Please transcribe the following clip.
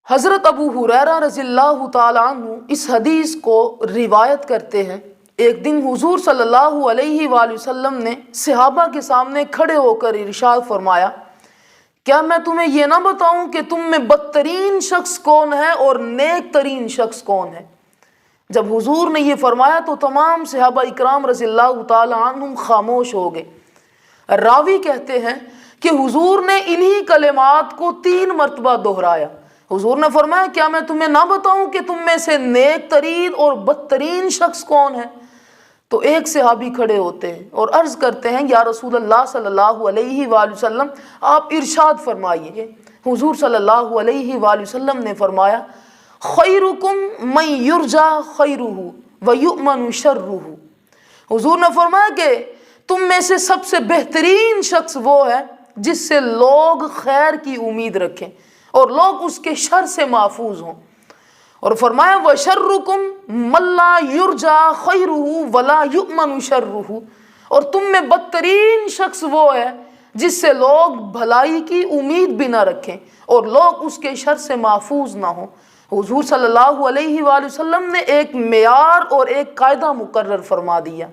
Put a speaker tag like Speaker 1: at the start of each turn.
Speaker 1: حضرت ابو ہریرہ رضی اللہ تعالیٰ عنہ اس حدیث کو روایت کرتے ہیں، ایک دن حضور صلی اللہ علیہ وآلہ وسلم نے صحابہ کے سامنے کھڑے ہو کر ارشاد فرمایا، کیا میں تمہیں یہ نہ بتاؤں کہ تم میں بدترین شخص کون ہے اور نیک ترین شخص کون ہے؟ جب حضور نے یہ فرمایا تو تمام صحابہ اکرام رضی اللہ تعالیٰ عنہم خاموش ہو گئے۔ راوی کہتے ہیں کہ حضور نے انہی کلمات کو 3 مرتبہ دہرایا۔ حضور نے فرمایا، کیا میں تمہیں نہ بتاؤں کہ تم میں سے نیک ترین اور بدترین شخص کون ہے؟ تو ایک صحابی کھڑے ہوتے ہیں اور عرض کرتے ہیں، یا رسول اللہ صلی اللہ علیہ وآلہ وسلم، آپ ارشاد فرمائیے۔ حضور صلی اللہ علیہ وآلہ وسلم نے فرمایا، خیرکم من یرجا خیرہ ویؤمن شرہ۔ حضور نے فرمایا کہ تم میں سے سب سے بہترین شخص وہ ہے جس سے لوگ خیر کی امید رکھیں اور لوگ اس کے شر سے محفوظ ہوں، اور فرمایا وَشَرُّكُمْ مَن لَّا يُرْجَىٰ خَيْرُهُ وَلَا يُؤْمَنُ شَرُّهُ، اور تم میں بدترین شخص وہ ہے جس سے لوگ بھلائی کی امید بھی نہ رکھیں اور لوگ اس کے شر سے محفوظ نہ ہوں۔ حضور صلی اللہ علیہ وآلہ وسلم نے ایک معیار اور ایک قاعدہ مقرر فرما دیا۔